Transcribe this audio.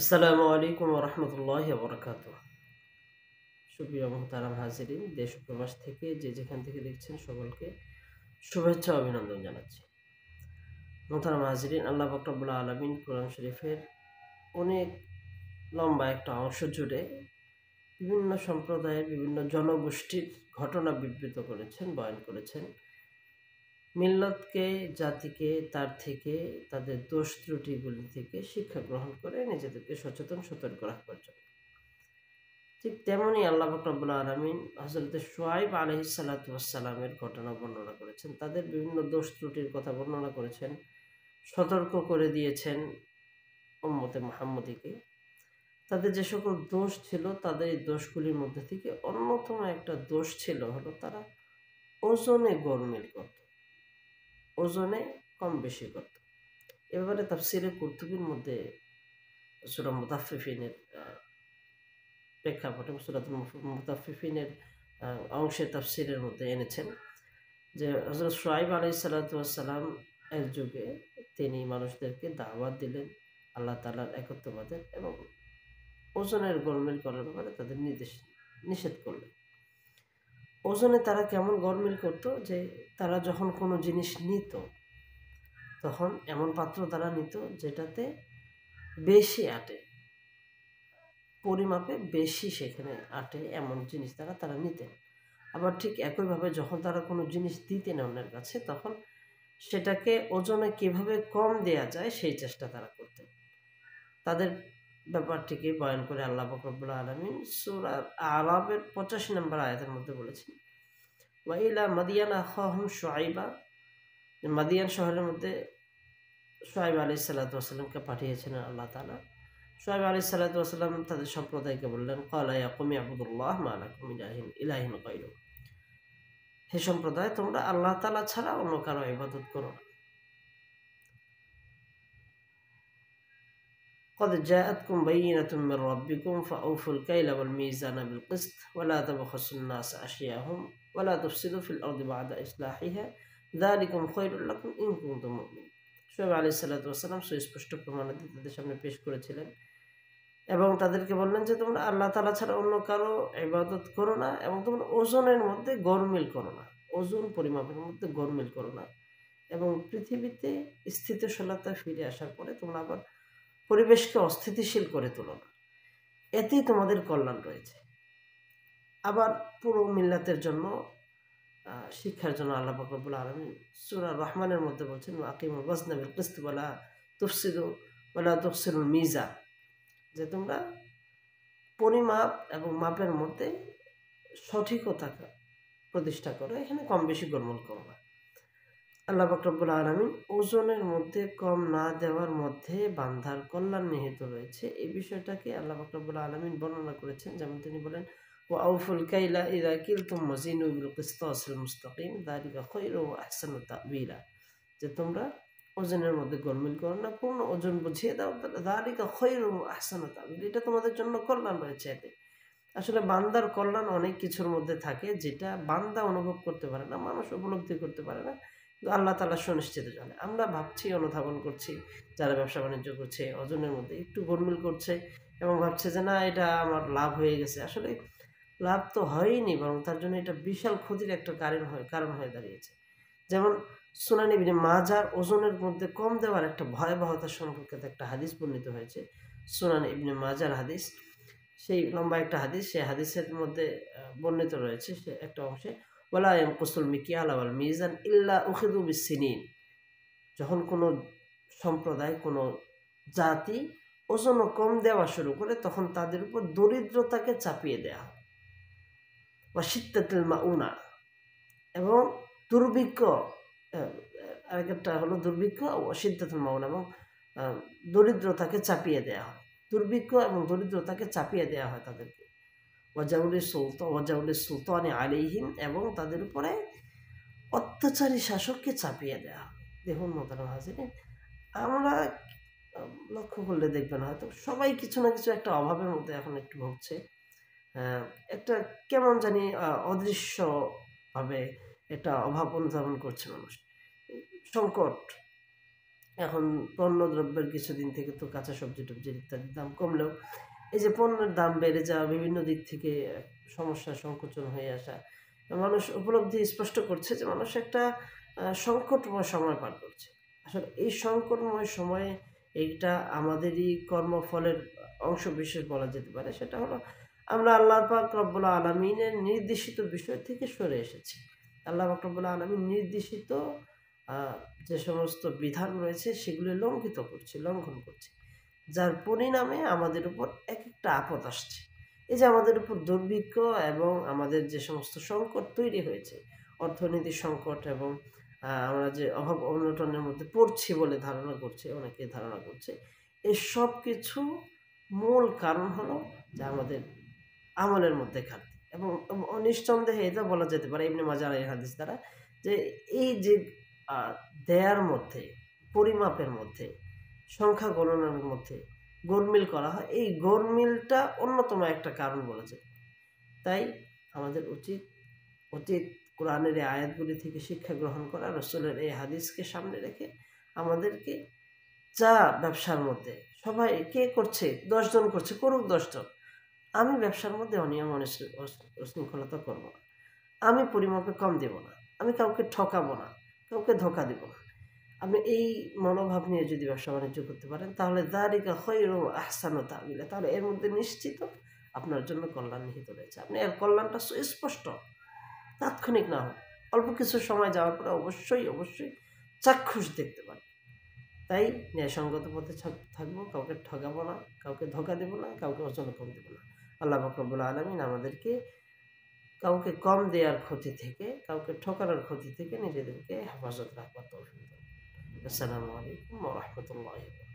আসসালামু আলাইকুম ওয়া রাহমাতুল্লাহি ওয়া বারাকাতুহু। সুপ্রিয় মুহতারাম হাজিরিন, দেশ ও প্রবাস থেকে যে যেখান থেকে দেখছেন সকলকে শুভেচ্ছা ও অভিনন্দন জানাচ্ছি। মুহতারাম হাজিরিন, আল্লাহ পাক রব্বুল আলামিন কোরআন শরীফের অনেক লম্বা একটা অংশ জুড়ে বিভিন্ন সম্প্রদায়ের বিভিন্ন জনগোষ্ঠীর ঘটনা বিবৃত করেছেন, বয়ান করেছেন। মিল্লাতকে, জাতিকে তার থেকে তাদের দোষ ত্রুটিগুলি থেকে শিক্ষা গ্রহণ করে নিজেদেরকে সচেতন সতর্ক রাখবার জন্য। ঠিক তেমনই আল্লাহ পাক রব্বুল আলামিন হযরত শুআয়ব আলাইহিস সালাতু ওয়াস সালামের ঘটনা বর্ণনা করেছেন। তাদের বিভিন্ন দোষ ত্রুটির কথা বর্ণনা করেছেন। সতর্ক করে দিয়েছেন উম্মতে মুহাম্মদীকে। তাদের যে সকল দোষ ছিল, তাদের এই দোষগুলির মধ্যে থেকে অন্যতম একটা দোষ ছিল হলো তারা ওজনে গরমিল করত। ওজনে কম বেশি করত। এ ব্যাপারে তাফসীরে কুরতুবীর মধ্যে সূরা মুতাফফিফিনের প্রেক্ষাপটে সূরাতুল মুতাফফিফিনের অংশে তাফসীরের মধ্যে এনেছেন যে হযরত শুআয়ব আলাইহিস সালাতু ওয়াস সালাম এর যুগে তিনি মানুষদেরকে দাওয়াত দিলেন আল্লাহ তাআলার একত্ববাদের এবং ওজনের গোলমেল করার ব্যাপারে তাদের নিষেধ করলেন। ওজনে তারা কেমন গরমিল করত যে তারা যখন কোনো জিনিস নিত তখন এমন পাত্র তারা নিত যেটাতে বেশি আটে, পরিমাপে বেশি সেখানে আটে এমন জিনিস তারা নিতেন। আবার ঠিক একইভাবে যখন তারা কোনো জিনিস দিতেন অন্যের কাছে তখন সেটাকে ওজনে কিভাবে কম দেয়া যায় সেই চেষ্টা তারা করতেন। তাদের ব্যাপারটিকে বয়ান করে আল্লাহ পাক রব্বুল আলামিন সূরা আরাফের ৮৫ নম্বর আয়াতের মধ্যে বলেছেন, ওয়া ইলা মাদিয়ান আখাহুম শুআইবা, মাদিয়ান শহরের মধ্যে শুআয়ব আলাইহিস সালাতু ওয়াস সালামকে পাঠিয়েছিলেন আল্লাহ তাআলা। শুআয়ব আলাইহিস সালাতু ওয়াস সালাম তাদের সম্প্রদায়কে বললেন, ক্বালা ইয়া কওমি ইবুদুল্লাহ মা লাকুম মিন ইলাহিন গায়রুহু, হে সম্প্রদায় তোমরা আল্লাহ তাআলা ছাড়া অন্য কারো ইবাদত করো না। قد جاءتكم بينة من ربكم فأوفوا الكيل والميزان بالقسط ولا تبخسوا الناس أشياءهم ولا تفسدوا في الأرض بعد إصلاحها ذلكم خير لكم إن كنتم مؤمنين। শুআয়ব আলাইহিস সালাতু ওয়াস সালাম সুস্পষ্ট প্রমাণাদি তাদের সামনে পেশ করেছিলেন এবং তাদেরকে বললেন যে তোমরা আল্লাহ তাআলা ছাড়া অন্য কারো ইবাদত করো না এবং তোমরা ওজনের মধ্যে গরমিল করো না, ওজন পরিমাপের মধ্যে গরমিল করো না এবং পৃথিবীতে স্থিতিশীলতা ফিরে আসার পরে তোমরা আবার পরিবেশকে অস্থিতিশীল করে তোলো না, এতেই তোমাদের কল্যাণ রয়েছে। আবার পুরো মিল্লাতের জন্য শিক্ষার জন্য আল্লাহ পাক রব্বুল আলামিন সূরা রহমানের মধ্যে বলছেন, আকিমুল ওয়াজনা বিল কিসত ওয়ালা তুফসিদু ওয়ালা তুখসিরুল মিজান, যে তোমরা পরিমাপ এবং মাপের মধ্যে সঠিকতা প্রতিষ্ঠা করো, এখানে কম বেশি গোলমাল করো না। আল্লাহ পাক রব্বুল আলামিন ওজনের মধ্যে কম না দেওয়ার মধ্যে বান্দার কল্যাণ নিহিত রয়েছে, এই বিষয়টাকে আল্লাহ পাক রব্বুল আলামিন বর্ণনা করেছেন। যেমন তিনি বলেন, ওয়া আউফুল কাইলা ইযা কিলতুম ওয়াজিনু বিল কিসতাসিল মুস্তাকিম যালিকা খায়রু ওয়া আহসানু তা'বীলা, যে তোমরা ওজনের মধ্যে গরমিল করো না, পূর্ণ ওজন বুঝিয়ে দাও, যালিকা খায়রু ওয়া আহসানু তা'বীলা, এটা তোমাদের জন্য কল্যাণ রয়েছে। এতে আসলে বান্দার কল্যাণ অনেক কিছুর মধ্যে থাকে যেটা বান্দা অনুভব করতে পারে না, মানুষ উপলব্ধি করতে পারে না, কিন্তু আল্লাহ তাআলা সুনিশ্চিত জানে। আমরা ভাবছি, অনুধাবন করছি, যারা ব্যবসা বাণিজ্য করছে ওজনের মধ্যে একটু গোলমিল করছে এবং ভাবছে যে না এটা আমার লাভ হয়ে গেছে। আসলে লাভ তো হয়নি, বরং তার জন্য এটা বিশাল ক্ষতির একটা কারণ হয়ে দাঁড়িয়েছে। যেমন সুনান ইবনে মাজার ওজনের মধ্যে কম দেওয়ার একটা ভয়াবহতা সম্পর্কিত একটা হাদিস বর্ণিত হয়েছে, সুনান ইবনে মাজার হাদিস। সেই লম্বা একটা হাদিস, সেই হাদিসের মধ্যে বর্ণিত রয়েছে সে একটা অংশে, ওয়ালা ইয়ানকুসুল মিকিয়াল ওয়াল মিজান ইল্লা উখিযু বিসসিনিন, যখন কোনো সম্প্রদায়, কোনো জাতি ওজন কম দেওয়া শুরু করে তখন তাদের উপর দরিদ্রতাকে চাপিয়ে দেয়া হয়, ওয়া শিদ্দাতুল মাউনা, এবং দুর্ভিক্ষ, আরেকটা হলো দুর্ভিক্ষ ও শিদ্দাতুল মাউনা, এবং দরিদ্রতাকে চাপিয়ে দেয়া হয়, দুর্ভিক্ষ এবং দরিদ্রতাকে চাপিয়ে দেয়া হয় তাদেরকে, ওয়াজাউলি সুলতানি আলাইহিম, এবং তাদের উপরে অত্যাচারী শাসককে চাপিয়ে দেয়া হয়। দেখুন মোহতারাম হাজিরিন, আমরা লক্ষ্য করলে দেখবেন হয়তো সবাই কিছু না কিছু একটা অভাবের মধ্যে এখন একটু ভুগছে। একটা কেমন জানি অদৃশ্যভাবে একটা অভাব অনুধাবন করছে মানুষ, সংকট, এখন পণ্য দ্রব্যের কিছুদিন থেকে তো কাঁচা সবজি টবজির ইত্যাদির দাম কমলেও এই যে পণ্যের দাম বেড়ে যাওয়া, বিভিন্ন দিক থেকে সমস্যা সংকোচন হয়ে আসা, মানুষ উপলব্ধি স্পষ্ট করছে যে মানুষ একটা সংকটময় সময় পার করছে। আসলে এই সংকটময় সময়ে এইটা আমাদেরই কর্মফলের অংশ বিশেষ বলা যেতে পারে। সেটা হলো আমরা আল্লাহ পাক রব্বুল আলামিনের নির্দেশিত বিষয় থেকে সরে এসেছি। আল্লাহ পাক রব্বুল আলামিন নির্দেশিত আ যে সমস্ত বিধান রয়েছে সেগুলি লঙ্ঘন করছি। যার পরিণামে আমাদের উপর একেকটা আপদ আসছে। এই যে আমাদের উপর দুর্ভিক্ষ এবং আমাদের যে সমস্ত সংকট তৈরি হয়েছে, অর্থনৈতিক সংকট এবং আমরা যে অভাব-অনটনের মধ্যে পড়ছি বলে অনেকে ধারণা করছে। এই সবকিছু মূল কারণ হলো যে আমাদের আমলের মধ্যে ঘাটতি এবং নিঃসন্দেহে এটা বলা যেতে পারে ইবনে মাজাহ এর হাদিস দ্বারা যে এই যে আ দেয়ার মধ্যে, পরিমাপের মধ্যে, সংখ্যা গণনার মধ্যে গোলমিল করা হয়, এই গোলমিলটা অন্যতম একটা কারণ বলা যায়। তাই আমাদের উচিত কোরআনের এই আয়াতগুলি থেকে শিক্ষা গ্রহণ করা, রাসূলের এই হাদিসকে সামনে রেখে আমাদেরকে যা ব্যবসার মধ্যে সবাই কে করছে? ১০ জন করছে, করুক ১০ জন। আমি ব্যবসার মধ্যে অনিয়ম উশৃঙ্খলতা করব না। আমি পরিমাপে কম দেব না। আমি কাউকে ঠকাবো না। কাউকে ধোঁকা দিব না। আপনি এই মনোভাব নিয়ে যদি ব্যবসা-বাণিজ্য করতে পারেন তাহলে যালিকা খায়রুন ওয়া আহসানু তা'ওয়িলা, তাহলে এর মধ্যে নিশ্চিত আপনার জন্য কল্যাণ নিহিত রয়েছে। আপনি এর কল্যাণটা সুস্পষ্ট, তাৎক্ষণিক না হোক। অল্প কিছু সময় যাওয়ার পরে অবশ্যই চাক্ষুষ দেখতে পারবেন। তাই ন্যায়সঙ্গত পথে থাকবো, কাউকে ঠকাবো না, কাউকে ধোঁকা দেব না, কাউকে ওজন কম দেব না। আল্লাহ পাক রব্বুল আলামিন আমাদেরকে কাউকে কম দেয়ার ক্ষতি থেকে, কাউকে ঠকানোর ক্ষতি থেকে নিজেদেরকে হেফাজত রাখবার তৌফিক দান। আসসালামু আলাইকুম ওয়া রাহমাতুল্লাহি ওয়া বারাকাতুহু।